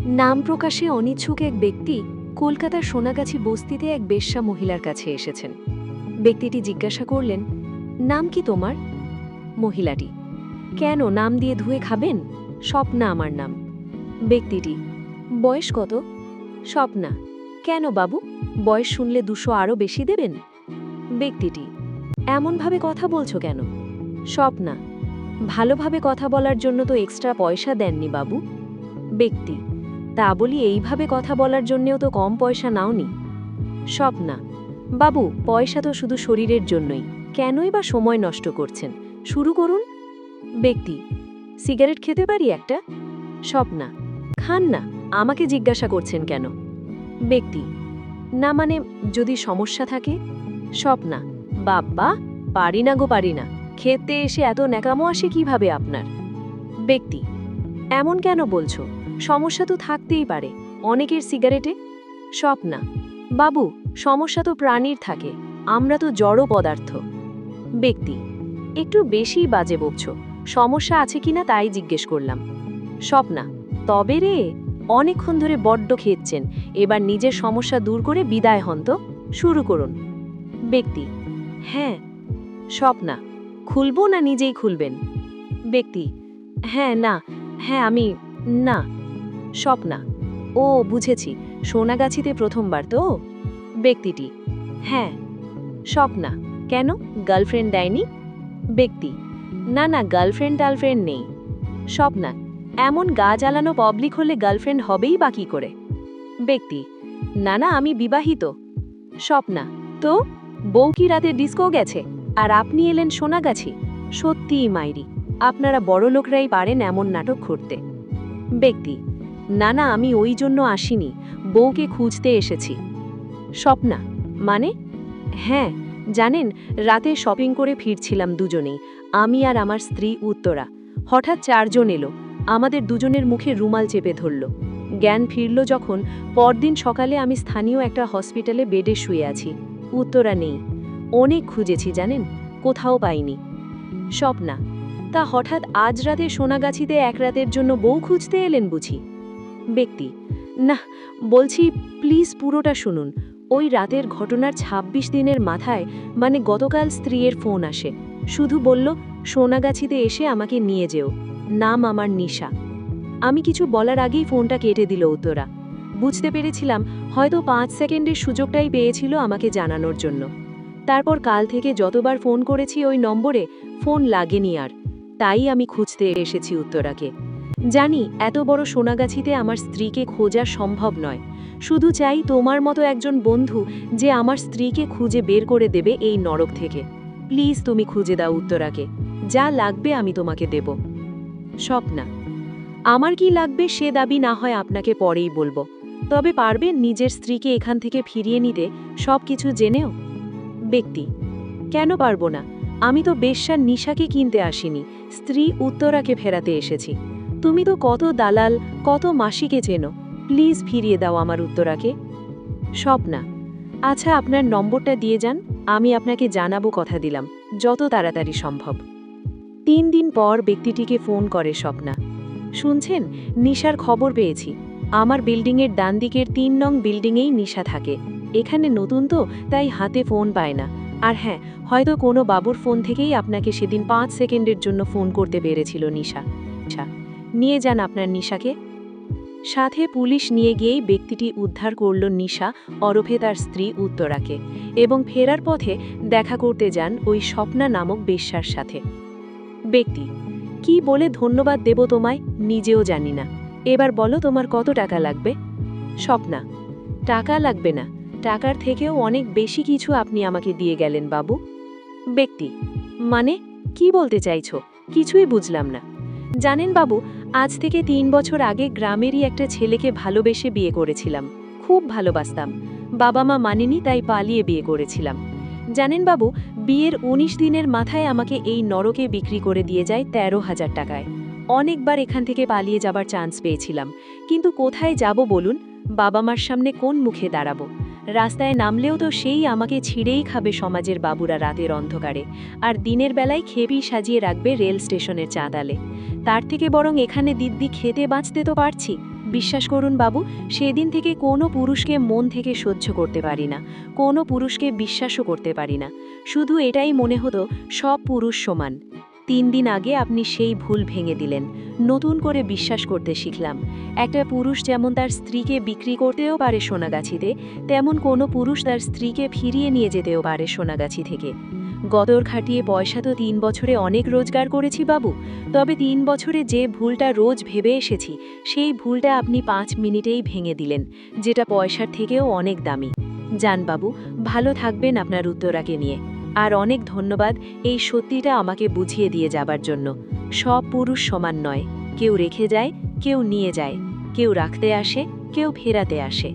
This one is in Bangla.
নাম প্রকাশে অনিচ্ছুক এক ব্যক্তি কলকাতার সোনাগাছি বস্তিতে এক বেশ্যা মহিলার কাছে এসেছেন। ব্যক্তিটি জিজ্ঞাসা করলেন, নাম কি তোমার? মহিলাটি, কেন, নাম দিয়ে ধুয়ে খাবেন? স্বপ্না আমার নাম। ব্যক্তিটি, বয়স কত? স্বপ্না, কেন বাবু, বয়স শুনলে 200 আরও বেশি দেবেন? ব্যক্তিটি, এমনভাবে কথা বলছো কেন? স্বপ্না, ভালোভাবে কথা বলার জন্য তো এক্সট্রা পয়সা দেননি বাবু। ব্যক্তি, তা বলি এইভাবে কথা বলার জন্যেও তো কম পয়সা নাওনি। স্বপ্না, বাবু পয়সা তো শুধু শরীরের জন্যই, কেনই বা সময় নষ্ট করছেন, শুরু করুন। ব্যক্তি, সিগারেট খেতে পারি একটা? স্বপ্না, খান না, আমাকে জিজ্ঞাসা করছেন কেন? ব্যক্তি, না মানে যদি সমস্যা থাকে। স্বপ্না, বাব্বা, পারি না গো পারি না, খেতে এসে এত ন্যাকামো আসে কিভাবে আপনার? ব্যক্তি, এমন কেন বলছো, সমস্যা তো থাকতেই পারে, অনেকের সিগারেটে। স্বপ্না, বাবু সমস্যা তো প্রাণীর থাকে, আমরা তো জড় পদার্থ। ব্যক্তি, একটু বেশি বাজে বকছো, সমস্যা আছে কিনা তাই জিজ্ঞেস করলাম। স্বপ্না, তবে রে, অনেকক্ষণ ধরে বড্ড খেয়েছেন, এবার নিজের সমস্যা দূর করে বিদায় হন তো, শুরু করুন। ব্যক্তি, হ্যাঁ। স্বপ্না, খুলবো না নিজেই খুলবেন? ব্যক্তি, হ্যাঁ না, হ্যাঁ আমি, না। স্বপ্না, ও বুঝেছি, সোনাগাছিতে প্রথমবার তো? ব্যক্তিটি, হ্যাঁ। স্বপ্না, কেন, গার্লফ্রেন্ড দেয়নি? ব্যক্তি, না না, গার্লফ্রেন্ড টার্লফ্রেন্ড নেই। স্বপ্না, এমন গা জ্বালানো পাবলিক হলে গার্লফ্রেন্ড হবেই বা কী করে? ব্যক্তি, না না, আমি বিবাহিত। স্বপ্না, তো বউ কি রাতে ডিস্কো গেছে আর আপনি এলেন সোনাগাছি? সত্যিই মাইরি, আপনারা বড় লোকরাই পারেন এমন নাটক করতে। ব্যক্তি, না না, আমি ওই জন্য আসিনি, বউকে খুঁজতে এসেছি। স্বপ্না, মানে? হ্যাঁ, জানেন, রাতে শপিং করে ফিরছিলাম দুজনেই, আমি আর আমার স্ত্রী উত্তরা। হঠাৎ 4 জন এলো, আমাদের দুজনের মুখে রুমাল চেপে ধরল। জ্ঞান ফিরল যখন, পরদিন সকালে আমি স্থানীয় একটা হসপিটালে বেডে শুয়ে আছি। উত্তরা নেই, অনেক খুঁজেছি জানেন, কোথাও পাইনি। স্বপ্না, তা হঠাৎ আজ রাতে সোনাগাছিতে এক রাতের জন্য বউ খুঁজতে এলেন বুঝি? ব্যক্তি, না, বলছি প্লিজ পুরোটা শুনুন। ওই রাতের ঘটনার 26 দিনের মাথায়, মানে গতকাল স্ত্রীর ফোন আসে, শুধু বলল সোনাগাছিতে এসে আমাকে নিয়ে যেও, নাম আমার নিশা। আমি কিছু বলার আগেই ফোনটা কেটে দিল উত্তরা। বুঝতে পেরেছিলাম হয়তো 5 সেকেন্ডের সুযোগটাই পেয়েছিল আমাকে জানানোর জন্য। তারপর কাল থেকে যতবার ফোন করেছি ওই নম্বরে, ফোন লাগেনি আর, তাই আমি খুঁজতে এসেছি উত্তরাকে। জানি এত বড় সোনাগাছিতে আমার স্ত্রীকে খোঁজা সম্ভব নয়, শুধু চাই তোমার মতো একজন বন্ধু যে আমার স্ত্রীকে খুঁজে বের করে দেবে এই নরক থেকে। প্লিজ তুমি খুঁজে দাও উত্তরাকে, যা লাগবে আমি তোমাকে দেব। স্বপ্না, আমার কি লাগবে সে দাবি না হয় আপনাকে পরেই বলবো, তবে পারবেন নিজের স্ত্রীকে এখান থেকে ফিরিয়ে নিতে, সব কিছু জেনেও? ব্যক্তি, কেন পারবো না, আমি তো বেশ্যার নিশাকে কিনতে আসিনি, স্ত্রী উত্তরাকে ফেরাতে এসেছি। তুমি তো কত দালাল, কত মাসিকে চেনো, প্লিজ ফিরিয়ে দাও আমার উত্তরাকে। স্বপ্না, আচ্ছা আপনার নম্বরটা দিয়ে যান, আমি আপনাকে জানাবো, কথা দিলাম, যত তাড়াতাড়ি সম্ভব। 3 দিন পর ব্যক্তিটিকে ফোন করে স্বপ্না। শুনছেন, নিশার খবর পেয়েছি, আমার বিল্ডিংয়ের ডান দিকের 3 নং বিল্ডিংয়েই নিশা থাকে। এখানে নতুন তো, তাই হাতে ফোন পায় না। আর হ্যাঁ, হয়তো কোনো বাবুর ফোন থেকেই আপনাকে সেদিন 5 সেকেন্ডের জন্য ফোন করতে পেরেছিল নিশা। নিয়ে যান আপনার নিশাকে। সাথে পুলিশ নিয়ে গিয়েই ব্যক্তিটি উদ্ধার করল নিশা ওরফে তার স্ত্রী উত্তরাকে, এবং ফেরার পথে দেখা করতে যান ওই স্বপ্না নামক বেশ্যার সাথে। ব্যক্তি, কি বলে ধন্যবাদ দেব তোমায় নিজেও জানি না, এবার বলো তোমার কত টাকা লাগবে? স্বপ্না, টাকা লাগবে না, টাকার থেকেও অনেক বেশি কিছু আপনি আমাকে দিয়ে গেলেন বাবু। ব্যক্তি, মানে কি বলতে চাইছো, কিছুই বুঝলাম না। জানেন বাবু, আজ থেকে 3 বছর আগে গ্রামেরই একটা ছেলেকে ভালোবেসে বিয়ে করেছিলাম, খুব ভালোবাসতাম। বাবা মা মানেনি, তাই পালিয়ে বিয়ে করেছিলাম। জানেন বাবু, বিয়ের 19 দিনের মাথায় আমাকে এই নরকে বিক্রি করে দিয়ে যায় 13,000 টাকায়। অনেকবার এখান থেকে পালিয়ে যাবার চান্স পেয়েছিলাম, কিন্তু কোথায় যাব বলুন, বাবা মার সামনে কোন মুখে দাঁড়াবো? রাস্তায় নামলেও তো সেই আমাকে ছিঁড়েই খাবে সমাজের বাবুরা রাতের অন্ধকারে, আর দিনের বেলায় খেপি সাজিয়ে রাখবে রেল স্টেশনের চাঁদালে। তার থেকে বরং এখানে দিব্যি খেতে বাঁচতে তো পারছি, বিশ্বাস করুন বাবু, সেদিন থেকে কোনো পুরুষকে মন থেকে সহ্য করতে পারি না, কোনো পুরুষকে বিশ্বাসও করতে পারি না। শুধু এটাই মনে হতো সব পুরুষ সমান। 3 দিন আগে আপনি সেই ভুল ভেঙে দিলেন। নতুন করে বিশ্বাস করতে শিখলাম। একটা পুরুষ যেমন তার স্ত্রীকে বিক্রি করতেও পারে সোনাগাছিতে, তেমন কোনো পুরুষ তার স্ত্রীকে ফিরিয়ে নিয়ে যেতেও পারে সোনাগাছি থেকে। গদর খাটিয়ে পয়সা তো 3 বছরে অনেক রোজগার করেছি বাবু, তবে 3 বছরে যে ভুলটা রোজ ভেবে এসেছি, সেই ভুলটা আপনি 5 মিনিটেই ভেঙে দিলেন, যেটা পয়সার থেকেও অনেক দামি। যান বাবু, ভালো থাকবেন আপনার উত্তরাকে নিয়ে। আর অনেক ধন্যবাদ এই সত্যিটা আমাকে বুঝিয়ে দিয়ে যাবার জন্য। সব পুরুষ সমান নয়, কেউ রেখে যায়, কেউ নিয়ে যায়, কেউ রাখতে আসে, কেউ ফেরাতে আসে।